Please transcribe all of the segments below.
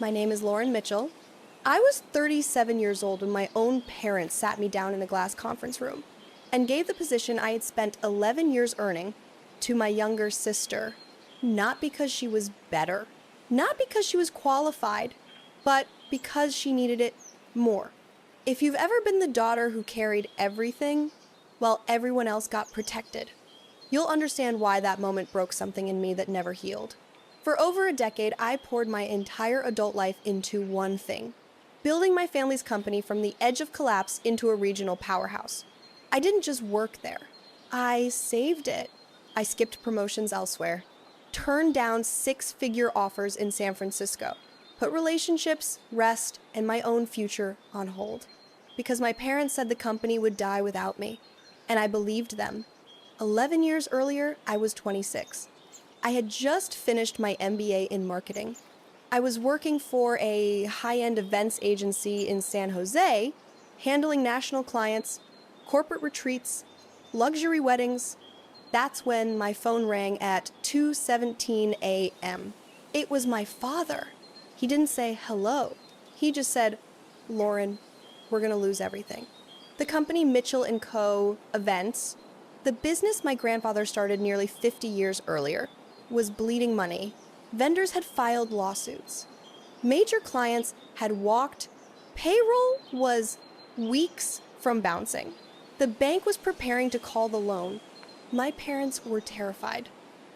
My name is Lauren Mitchell. I was 37 years old when my own parents sat me down in a glass conference room and gave the position I had spent 11 years earning to my younger sister, not because she was better, not because she was qualified, but because she needed it more. If you've ever been the daughter who carried everything while everyone else got protected, you'll understand why that moment broke something in me that never healed. For over a decade, I poured my entire adult life into one thing: building my family's company from the edge of collapse into a regional powerhouse. I didn't just work there. I saved it. I skipped promotions elsewhere, turned down six-figure offers in San Francisco, put relationships, rest, and my own future on hold. Because my parents said the company would die without me, and I believed them. 11 years earlier, I was 26. I had just finished my MBA in marketing. I was working for a high-end events agency in San Jose, handling national clients, corporate retreats, luxury weddings. That's when my phone rang at 2:17 a.m. It was my father. He didn't say hello. He just said, "Lauren, we're going to lose everything." The company Mitchell & Co. Events, the business my grandfather started nearly 50 years earlier, was bleeding money. Vendors had filed lawsuits. Major clients had walked. Payroll was weeks from bouncing. The bank was preparing to call the loan. My parents were terrified.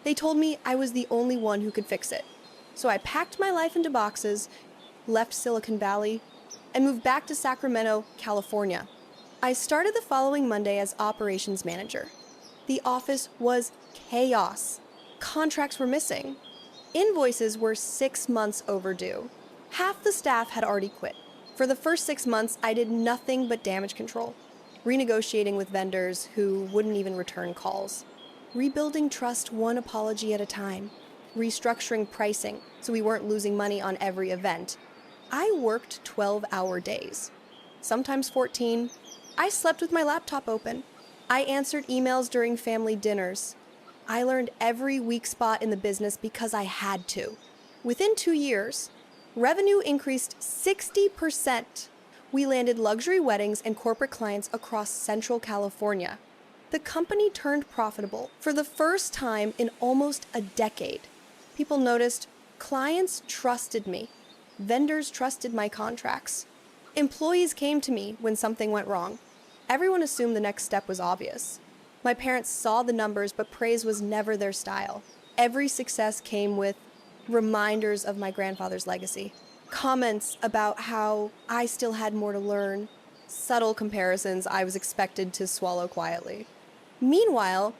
They told me I was the only one who could fix it. So I packed my life into boxes, left Silicon Valley, and moved back to Sacramento, California. I started the following Monday as operations manager. The office was chaos. Contracts were missing. Invoices were 6 months overdue. Half the staff had already quit. For the first 6 months, I did nothing but damage control, renegotiating with vendors who wouldn't even return calls, rebuilding trust one apology at a time, restructuring pricing so we weren't losing money on every event. I worked 12-hour days, sometimes 14. I slept with my laptop open. I answered emails during family dinners. I learned every weak spot in the business because I had to. Within 2 years, revenue increased 60%. We landed luxury weddings and corporate clients across Central California. The company turned profitable for the first time in almost a decade. People noticed. Clients trusted me. Vendors trusted my contracts. Employees came to me when something went wrong. Everyone assumed the next step was obvious. My parents saw the numbers, but praise was never their style. Every success came with reminders of my grandfather's legacy, comments about how I still had more to learn, subtle comparisons I was expected to swallow quietly. Meanwhile,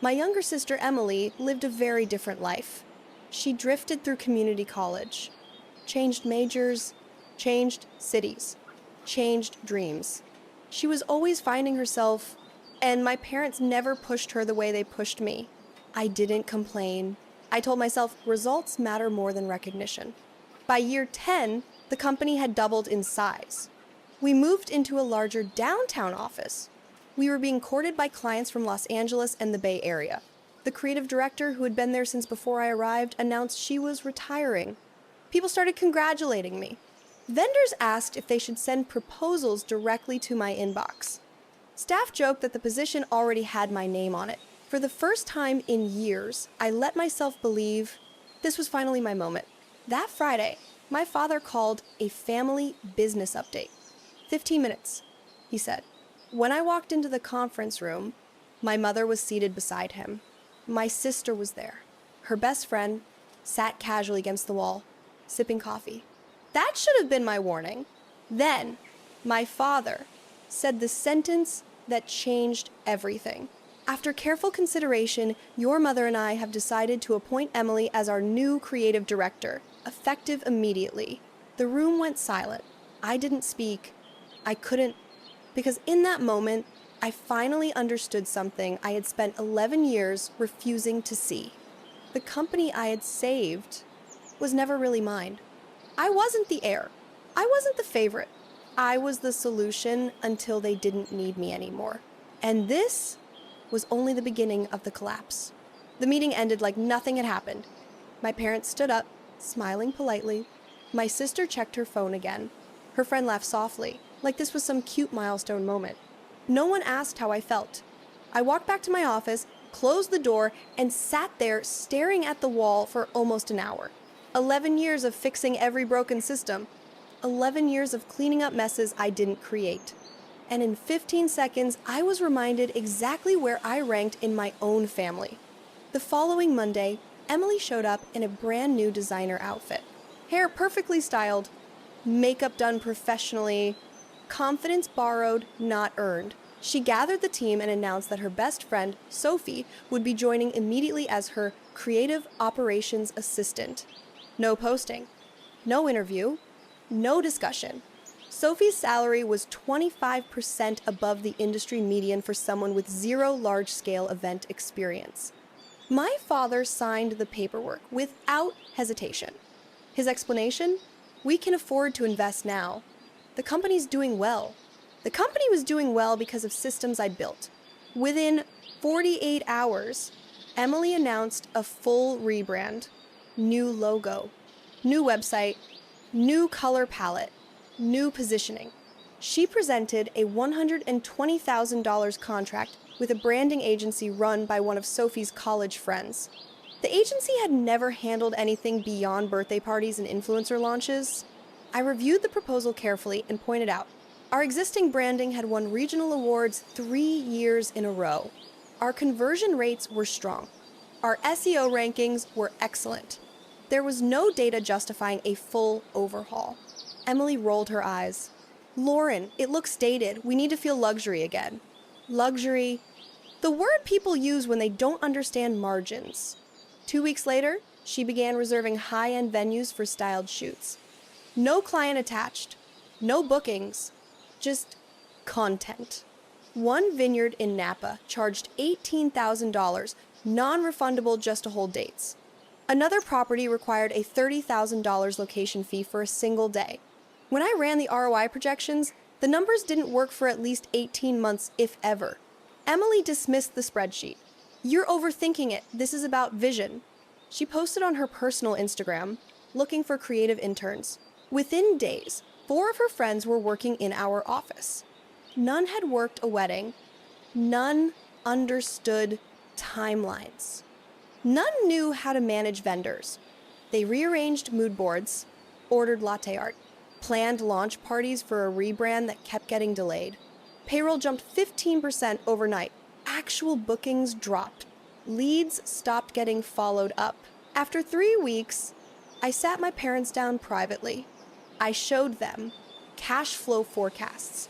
my younger sister Emily lived a very different life. She drifted through community college, changed majors, changed cities, changed dreams. She was always finding herself, and my parents never pushed her the way they pushed me. I didn't complain. I told myself results matter more than recognition. By year 10, the company had doubled in size. We moved into a larger downtown office. We were being courted by clients from Los Angeles and the Bay Area. The creative director, who had been there since before I arrived, announced she was retiring. People started congratulating me. Vendors asked if they should send proposals directly to my inbox. Staff joked that the position already had my name on it. For the first time in years, I let myself believe this was finally my moment. That Friday, my father called a family business update. 15 minutes, he said. When I walked into the conference room, my mother was seated beside him. My sister was there. Her best friend sat casually against the wall, sipping coffee. That should have been my warning. Then, my father said the sentence that changed everything. After careful consideration, your mother and I have decided to appoint Emily as our new creative director, effective immediately. The room went silent. I didn't speak. I couldn't, because in that moment, I finally understood something I had spent 11 years refusing to see. The company I had saved was never really mine. I wasn't the heir. I wasn't the favorite. I was the solution until they didn't need me anymore. And this was only the beginning of the collapse. The meeting ended like nothing had happened. My parents stood up, smiling politely. My sister checked her phone again. Her friend laughed softly, like this was some cute milestone moment. No one asked how I felt. I walked back to my office, closed the door, and sat there staring at the wall for almost an hour. 11 years of fixing every broken system. 11 years of cleaning up messes I didn't create. And in 15 seconds, I was reminded exactly where I ranked in my own family. The following Monday, Emily showed up in a brand new designer outfit. Hair perfectly styled, makeup done professionally, confidence borrowed, not earned. She gathered the team and announced that her best friend, Sophie, would be joining immediately as her creative operations assistant. No posting, no interview, no discussion. Sophie's salary was 25% above the industry median for someone with zero large-scale event experience. My father signed the paperwork without hesitation. His explanation? We can afford to invest now. The company's doing well. The company was doing well because of systems I built. Within 48 hours, Emily announced a full rebrand, new logo, new website, new color palette, new positioning. She presented a $120,000 contract with a branding agency run by one of Sophie's college friends. The agency had never handled anything beyond birthday parties and influencer launches. I reviewed the proposal carefully and pointed out, our existing branding had won regional awards 3 years in a row. Our conversion rates were strong. Our SEO rankings were excellent. There was no data justifying a full overhaul. Emily rolled her eyes. Lauren, it looks dated. We need to feel luxury again. Luxury. The word people use when they don't understand margins. 2 weeks later, she began reserving high-end venues for styled shoots. No client attached. No bookings. Just content. One vineyard in Napa charged $18,000, non-refundable just to hold dates. Another property required a $30,000 location fee for a single day. When I ran the ROI projections, the numbers didn't work for at least 18 months, if ever. Emily dismissed the spreadsheet. You're overthinking it. This is about vision. She posted on her personal Instagram, looking for creative interns. Within days, 4 of her friends were working in our office. None had worked a wedding. None understood timelines. None knew how to manage vendors. They rearranged mood boards, ordered latte art, planned launch parties for a rebrand that kept getting delayed. Payroll jumped 15% overnight. Actual bookings dropped. Leads stopped getting followed up. After 3 weeks, I sat my parents down privately. I showed them cash flow forecasts,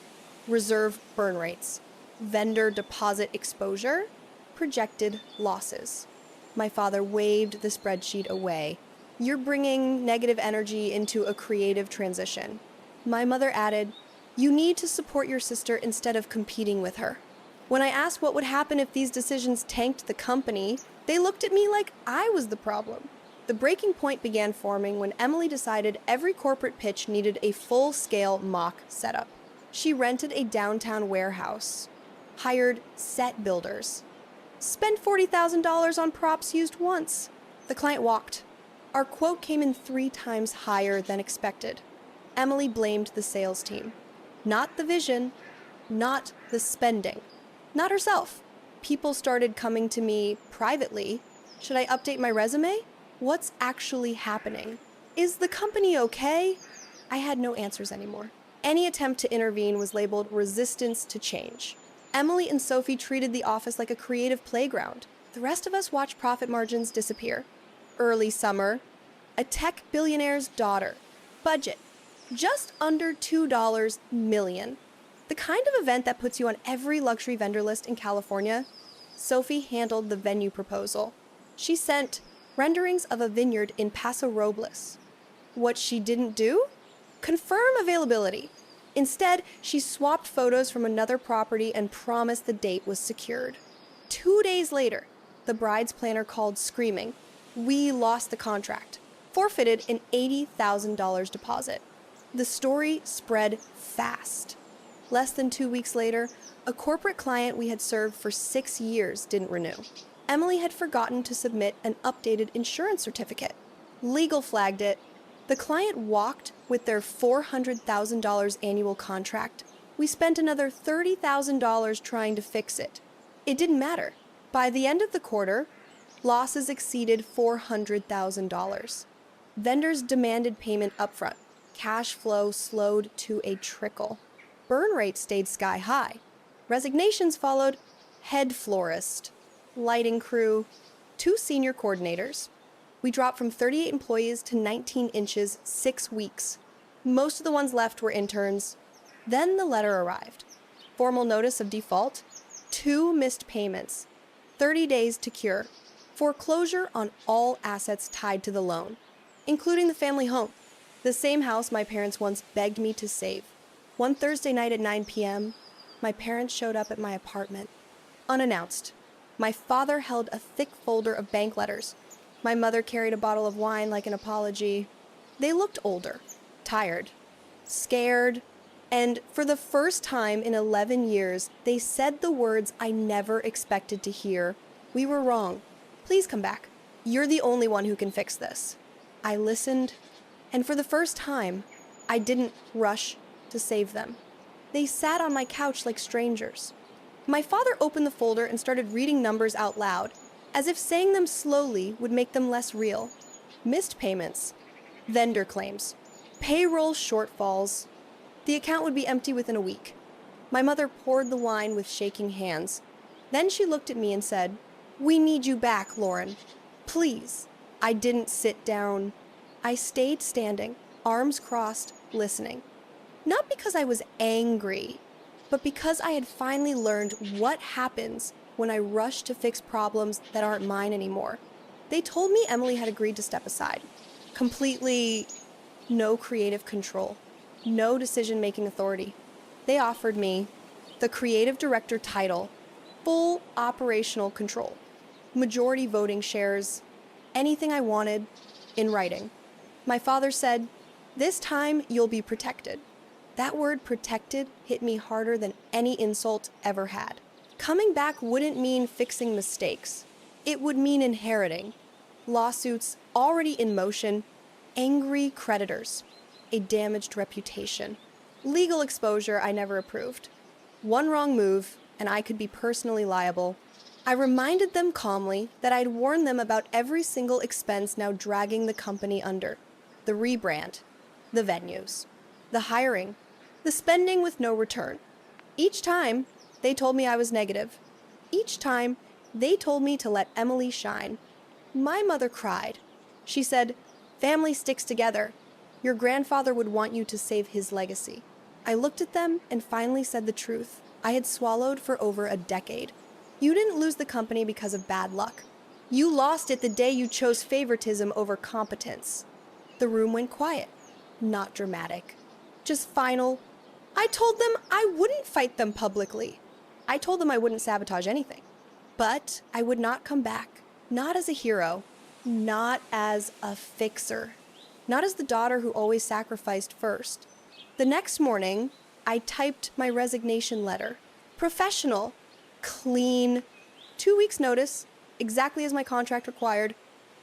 reserve burn rates, vendor deposit exposure, projected losses. My father waved the spreadsheet away. You're bringing negative energy into a creative transition. My mother added, you need to support your sister instead of competing with her. When I asked what would happen if these decisions tanked the company, they looked at me like I was the problem. The breaking point began forming when Emily decided every corporate pitch needed a full-scale mock setup. She rented a downtown warehouse, hired set builders, spent $40,000 on props used once. The client walked. Our quote came in 3 times higher than expected. Emily blamed the sales team. Not the vision, not the spending, not herself. People started coming to me privately. Should I update my resume? What's actually happening? Is the company okay? I had no answers anymore. Any attempt to intervene was labeled resistance to change. Emily and Sophie treated the office like a creative playground. The rest of us watched profit margins disappear. Early summer, a tech billionaire's daughter. Budget, just under $2 million. The kind of event that puts you on every luxury vendor list in California. Sophie handled the venue proposal. She sent renderings of a vineyard in Paso Robles. What she didn't do? Confirm availability. Instead, she swapped photos from another property and promised the date was secured. 2 days later, the bride's planner called screaming. We lost the contract. Forfeited an $80,000 deposit. The story spread fast. Less than 2 weeks later, a corporate client we had served for 6 years didn't renew. Emily had forgotten to submit an updated insurance certificate. Legal flagged it. The client walked with their $400,000 annual contract. We spent another $30,000 trying to fix it. It didn't matter. By the end of the quarter, losses exceeded $400,000. Vendors demanded payment upfront. Cash flow slowed to a trickle. Burn rate stayed sky high. Resignations followed: head florist, lighting crew, 2 senior coordinators. We dropped from 38 employees to 19 inches 6 weeks. Most of the ones left were interns. Then the letter arrived. Formal notice of default, 2 missed payments, 30 days to cure, foreclosure on all assets tied to the loan, including the family home, the same house my parents once begged me to save. One Thursday night at 9 p.m., my parents showed up at my apartment, unannounced. My father held a thick folder of bank letters. My mother carried a bottle of wine like an apology. They looked older, tired, scared, and for the first time in 11 years, they said the words I never expected to hear. "We were wrong. Please come back. You're the only one who can fix this." I listened, and for the first time, I didn't rush to save them. They sat on my couch like strangers. My father opened the folder and started reading numbers out loud, as if saying them slowly would make them less real. Missed payments, vendor claims, payroll shortfalls. The account would be empty within a week. My mother poured the wine with shaking hands. Then she looked at me and said, "We need you back, Lauren. Please." I didn't sit down. I stayed standing, arms crossed, listening. Not because I was angry, but because I had finally learned what happens when I rush to fix problems that aren't mine anymore. They told me Emily had agreed to step aside. Completely no creative control, no decision-making authority. They offered me the creative director title, full operational control, majority voting shares, anything I wanted, in writing. My father said, "This time you'll be protected." That word protected hit me harder than any insult ever had. Coming back wouldn't mean fixing mistakes. It would mean inheriting lawsuits already in motion, angry creditors, a damaged reputation, legal exposure I never approved. One wrong move, and I could be personally liable. I reminded them calmly that I'd warned them about every single expense now dragging the company under. The rebrand, the venues, the hiring, the spending with no return. Each time, they told me I was negative. Each time, they told me to let Emily shine. My mother cried. She said, "Family sticks together. Your grandfather would want you to save his legacy." I looked at them and finally said the truth I had swallowed for over a decade. You didn't lose the company because of bad luck. You lost it the day you chose favoritism over competence. The room went quiet, not dramatic, just final. I told them I wouldn't fight them publicly. I told them I wouldn't sabotage anything. But I would not come back, not as a hero, not as a fixer, not as the daughter who always sacrificed first. The next morning, I typed my resignation letter. Professional, clean, 2 weeks notice, exactly as my contract required.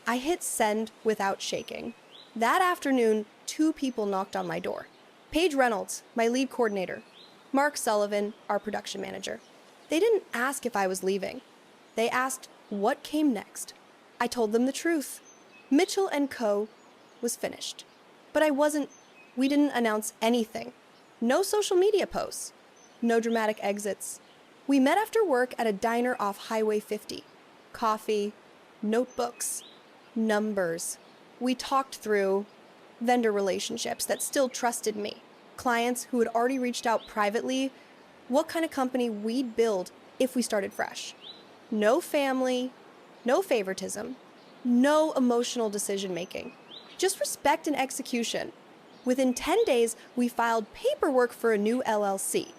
I hit send without shaking. That afternoon, 2 people knocked on my door. Paige Reynolds, my lead coordinator. Mark Sullivan, our production manager. They didn't ask if I was leaving. They asked what came next. I told them the truth. Mitchell & Co. was finished. But we didn't announce anything. No social media posts. No dramatic exits. We met after work at a diner off Highway 50. Coffee, notebooks, numbers. We talked through vendor relationships that still trusted me, clients who had already reached out privately, what kind of company we'd build if we started fresh. No family, no favoritism, no emotional decision-making, just respect and execution. Within 10 days, we filed paperwork for a new LLC,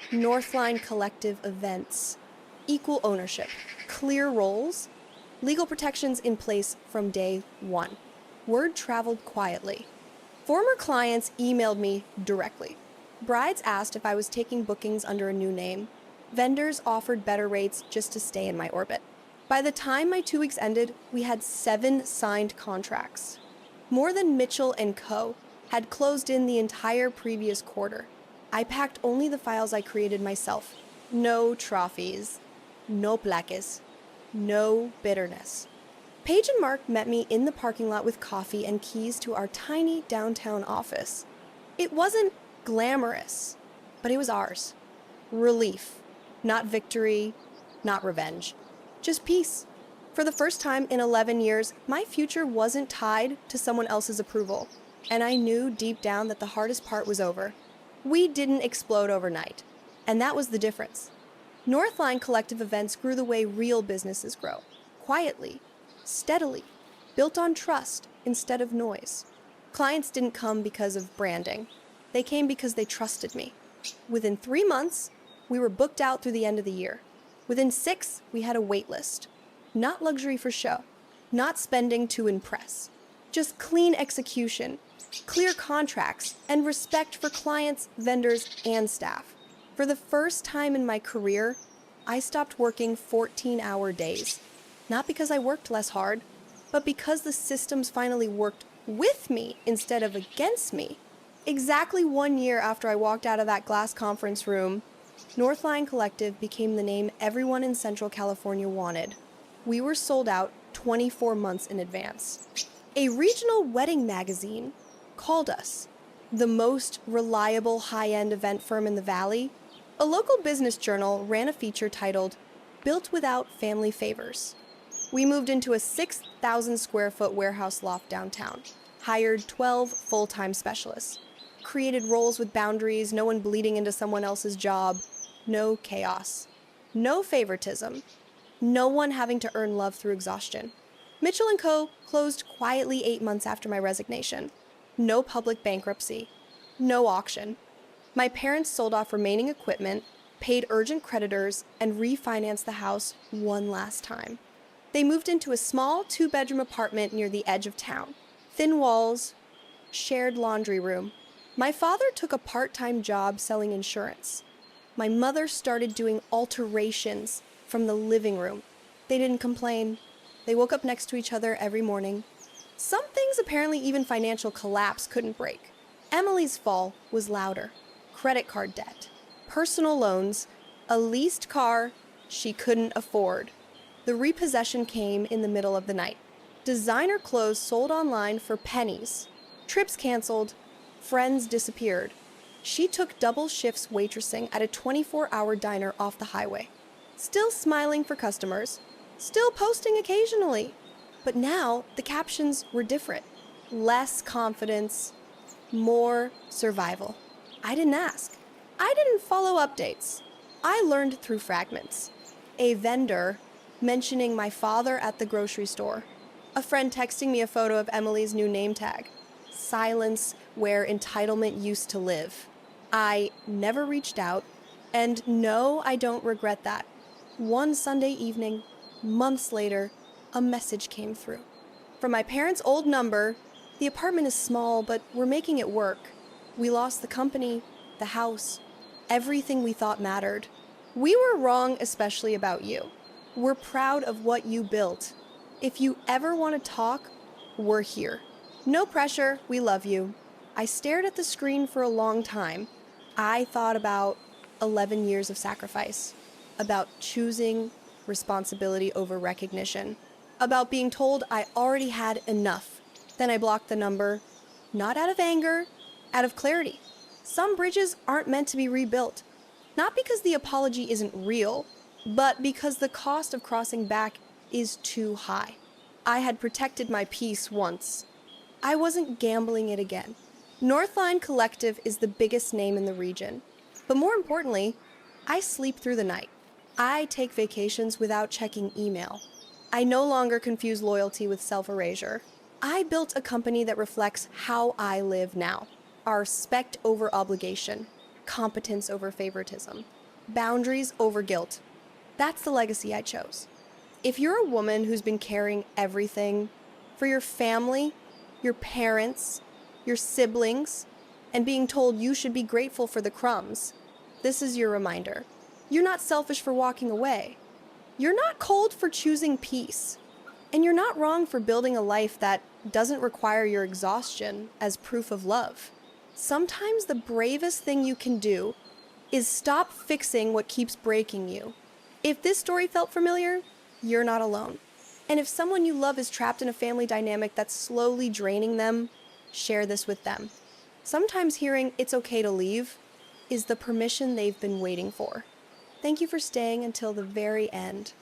Northline Collective Events, equal ownership, clear roles, legal protections in place from day one. Word traveled quietly. Former clients emailed me directly. Brides asked if I was taking bookings under a new name. Vendors offered better rates just to stay in my orbit. By the time my 2 weeks ended, we had 7 signed contracts. More than Mitchell and Co. had closed in the entire previous quarter. I packed only the files I created myself. No trophies, no plaques, no bitterness. Paige and Mark met me in the parking lot with coffee and keys to our tiny downtown office. It wasn't glamorous, but it was ours. Relief, not victory, not revenge. Just peace. For the first time in 11 years, my future wasn't tied to someone else's approval, and I knew deep down that the hardest part was over. We didn't explode overnight, and that was the difference. Northline Collective events grew the way real businesses grow, quietly, steadily, built on trust instead of noise. Clients didn't come because of branding. They came because they trusted me. Within 3 months, we were booked out through the end of the year. Within 6, we had a wait list. Not luxury for show, not spending to impress. Just clean execution, clear contracts, and respect for clients, vendors, and staff. For the first time in my career, I stopped working 14-hour days. Not because I worked less hard, but because the systems finally worked with me instead of against me. Exactly 1 year after I walked out of that glass conference room, Northline Collective became the name everyone in Central California wanted. We were sold out 24 months in advance. A regional wedding magazine called us the most reliable high-end event firm in the Valley. A local business journal ran a feature titled, "Built Without Family Favors." We moved into a 6,000 square foot warehouse loft downtown, hired 12 full-time specialists, created roles with boundaries, no one bleeding into someone else's job, no chaos, no favoritism, no one having to earn love through exhaustion. Mitchell & Co. closed quietly 8 months after my resignation. No public bankruptcy, no auction. My parents sold off remaining equipment, paid urgent creditors, and refinanced the house one last time. They moved into a small 2-bedroom apartment near the edge of town. Thin walls, shared laundry room. My father took a part-time job selling insurance. My mother started doing alterations from the living room. They didn't complain. They woke up next to each other every morning. Some things apparently even financial collapse couldn't break. Emily's fall was louder. Credit card debt, personal loans, a leased car she couldn't afford. The repossession came in the middle of the night. Designer clothes sold online for pennies. Trips canceled. Friends disappeared. She took double shifts waitressing at a 24-hour diner off the highway. Still smiling for customers. Still posting occasionally. But now the captions were different. Less confidence, more survival. I didn't ask. I didn't follow updates. I learned through fragments. A vendor mentioning my father at the grocery store. A friend texting me a photo of Emily's new name tag. Silence where entitlement used to live. I never reached out, and no, I don't regret that. One Sunday evening, months later, a message came through. From my parents' old number, "The apartment is small, but we're making it work. We lost the company, the house, everything we thought mattered. We were wrong, especially about you. We're proud of what you built. If you ever want to talk, we're here. No pressure, we love you." I stared at the screen for a long time. I thought about 11 years of sacrifice, about choosing responsibility over recognition, about being told I already had enough. Then I blocked the number, not out of anger, out of clarity. Some bridges aren't meant to be rebuilt, not because the apology isn't real, but because the cost of crossing back is too high. I had protected my peace once. I wasn't gambling it again. Northline Collective is the biggest name in the region. But more importantly, I sleep through the night. I take vacations without checking email. I no longer confuse loyalty with self-erasure. I built a company that reflects how I live now. Our respect over obligation, competence over favoritism, boundaries over guilt. That's the legacy I chose. If you're a woman who's been carrying everything for your family, your parents, your siblings, and being told you should be grateful for the crumbs, this is your reminder. You're not selfish for walking away. You're not cold for choosing peace. And you're not wrong for building a life that doesn't require your exhaustion as proof of love. Sometimes the bravest thing you can do is stop fixing what keeps breaking you. If this story felt familiar, you're not alone. And if someone you love is trapped in a family dynamic that's slowly draining them, share this with them. Sometimes hearing "it's okay to leave" is the permission they've been waiting for. Thank you for staying until the very end.